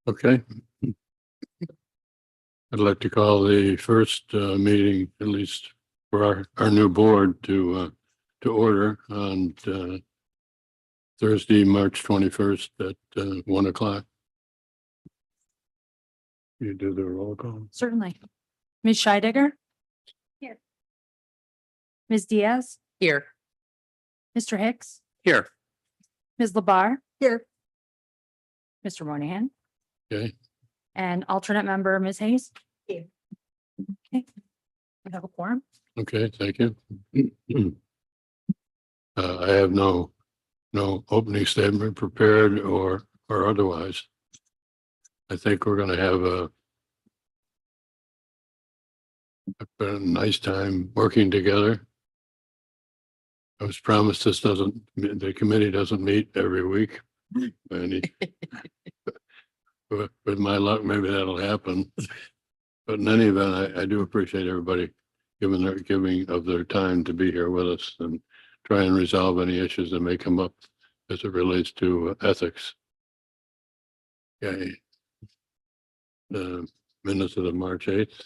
Okay. I'd like to call the first meeting, at least for our new board to order on Thursday, March 21st at 1 o'clock. You do the roll call. Certainly. Ms. Scheidegger? Here. Ms. Diaz? Here. Mr. Hicks? Here. Ms. Labar? Here. Mr. Moynihan? Okay, And alternate member, Ms. Hayes? Here. Okay. We have a quorum. okay, thank you. I have no opening statement prepared or otherwise. I think we're gonna have a nice time working together. I was promised the committee doesn't meet every week. With my luck, maybe that'll happen. But in any event, I do appreciate everybody giving of their time to be here with us and try and resolve any issues that may come up as it relates to ethics. Okay. The minutes of the March 8th.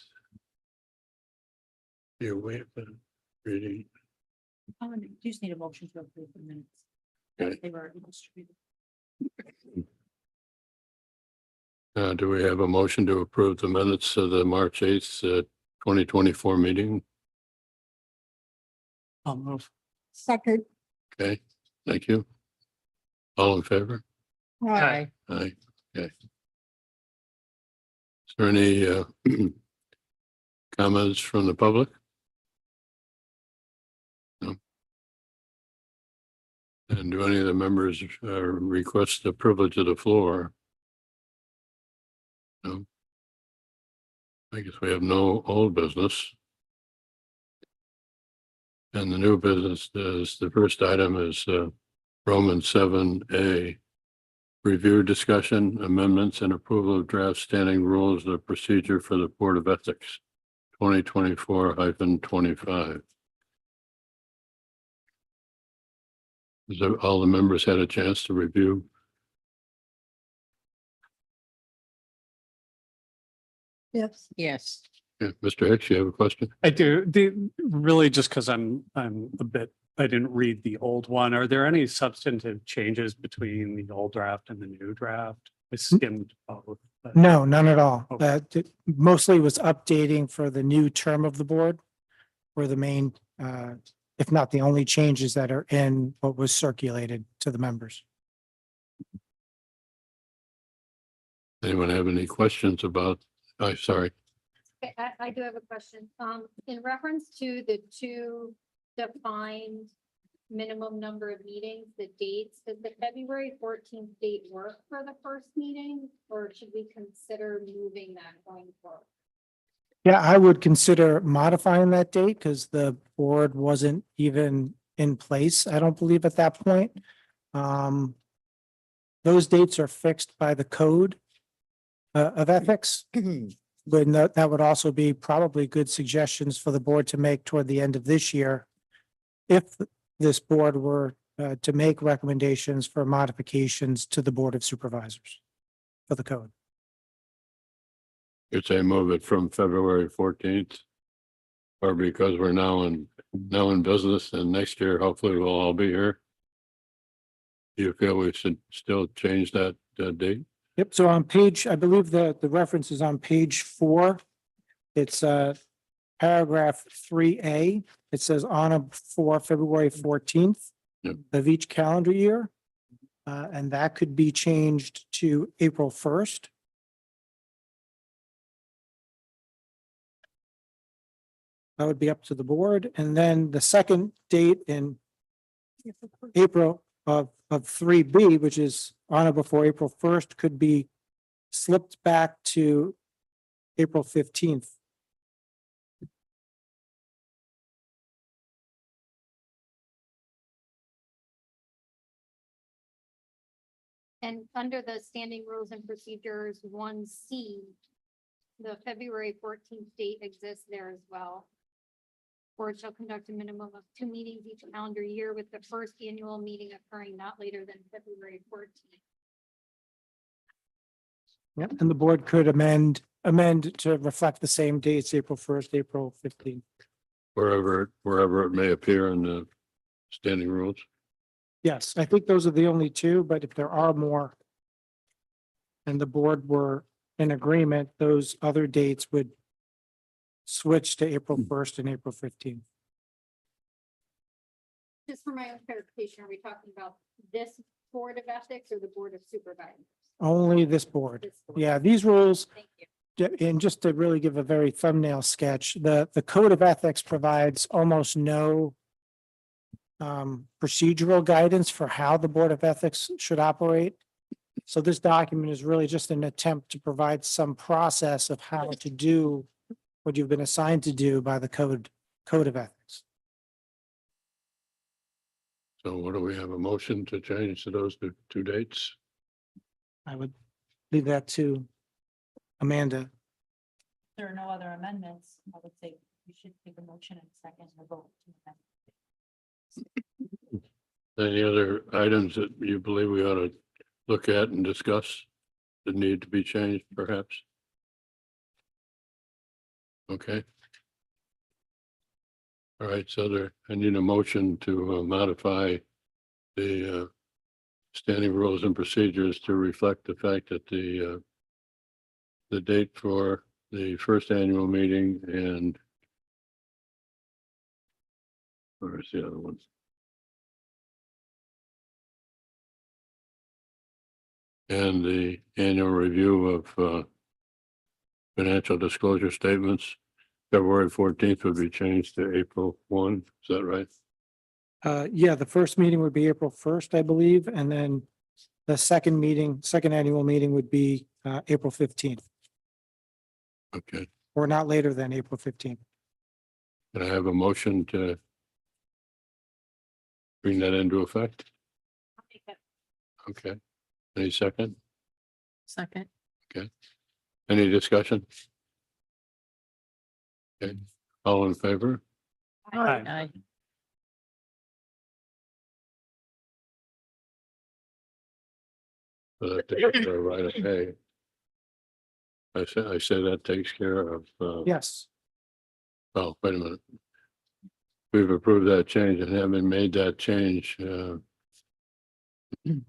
You wait for reading. You just need a motion to approve the minutes. Okay. They were already distributed. Do we have a motion to approve the minutes of the March 8th, 2024 meeting? I'll move. Second. Okay, thank you. All in favor? Aye. Aye, okay. Is there any comments from the public? No. And do any of the members request the privilege of the floor? No. I guess we have no old business. And the new business is, the first item is Roman 7A. Review, discussion, amendments, and approval of draft standing rules of procedure for the Board of Ethics, 2024-25. Has all the members had a chance to review? Yes. Yes. Yeah, Mr. Hicks, you have a question? I do. Really just because I'm a bit, I didn't read the old one. Are there any substantive changes between the old draft and the new draft? I skimmed both. but- No, none at all. Okay. Mostly was updating for the new term of the board. Were the main, if not the only changes that are in what was circulated to the members. Anyone have any questions about, oh, sorry. Okay, I do have a question. In reference to the two defined minimum number of meetings, the dates, does the February 14th date work for the first meeting? Or should we consider moving that going forward? Yeah, I would consider modifying that date because the board wasn't even in place, I don't believe at that point. Those dates are fixed by the code of ethics. But that would also be probably good suggestions for the board to make toward the end of this year. If this board were to make recommendations for modifications to the Board of Supervisors for the code. You'd say move it from February 14th? Or because we're now in business and next year, hopefully we'll all be here? Do you feel we should still change that date? Yep, so on page, I believe the reference is on page 4. It's paragraph 3A. It says on or before February 14th Yep. of each calendar year. And that could be changed to April 1st. That would be up to the board. And then the second date in April of 3B, which is on or before April 1st, could be slipped back to April 15th. And under the standing rules and procedures 1C, the February 14th date exists there as well. Board shall conduct a minimum of 2 meetings each calendar year, with the first annual meeting occurring not later than February 14th. Yep, and the board could amend to reflect the same dates, April 1st, April 15th. wherever it may appear in the standing rules. Yes, I think those are the only two, but if there are more and the board were in agreement, those other dates would switch to April 1st and April 15th. Just for my own clarification, are we talking about this Board of Ethics or the Board of Supervisors? Only this board. This board. Yeah, these rules, Thank you. and just to really give a very thumbnail sketch, the Code of Ethics provides almost no procedural guidance for how the Board of Ethics should operate. So this document is really just an attempt to provide some process of how to do what you've been assigned to do by the Code of Ethics. So what do we have, a motion to change to those two dates? I would leave that to Amanda. There are no other amendments. I would say we should take a motion and second and vote. to amend. Any other items that you believe we ought to look at and discuss that need to be changed perhaps? Okay. All right, so I need a motion to modify the standing rules and procedures to reflect the fact that the date for the first annual meeting and where's the other one? And the annual review of financial disclosure statements, February 14th would be changed to April 1. Is that right? Yeah, the first meeting would be April 1st, I believe, and then the second annual meeting would be April 15th, Okay. or not later than April 15th. Can I have a motion to bring that into effect? I'll make that. Okay. Any second? Second. Any discussion? Okay, all in favor? Aye. Aye. So that takes care of right of pay. I say that takes care of, Yes, oh, wait a minute. We've approved that change and having made that change, oh, we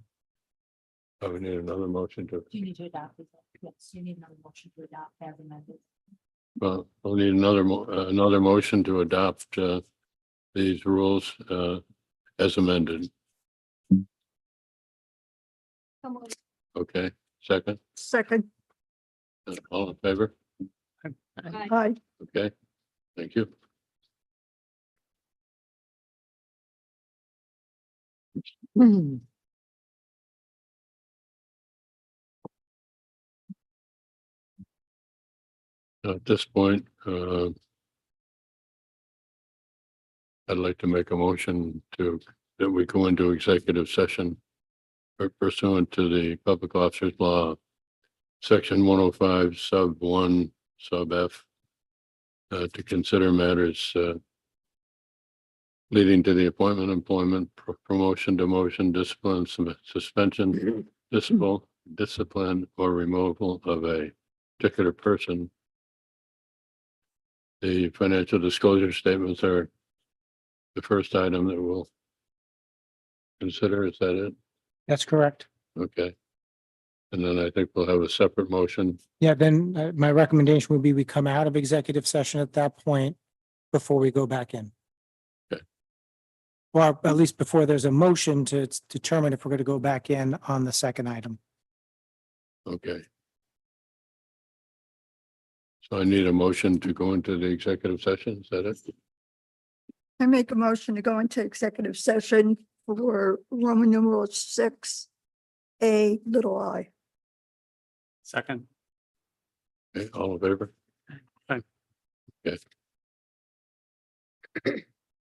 need another motion to, Do you need to adopt it? Yes, you need another motion to adopt as amended. well, we'll need another motion to adopt, these rules, as amended. So moved. Okay, second, Second. all in favor? Aye. Aye. Okay, thank you. At this point, I'd like to make a motion that we go into executive session pursuant to the Public Officers Law, Section 105, Sub 1, Sub F, to consider matters leading to the appointment, employment, promotion, demotion, discipline, suspension, discipline, or removal of a particular person. The financial disclosure statements are the first item that we'll consider. Is that it? that's correct. Okay. And then I think we'll have a separate motion. Yeah, then my recommendation would be we come out of executive session at that point before we go back in. Okay. Or at least before there's a motion to determine if we're going to go back in on the second item. Okay. So I need a motion to go into the executive session. Is that it? I make a motion to go into executive session for Roman numeral 6A little I. Second. Okay, all in favor? Aye. Okay.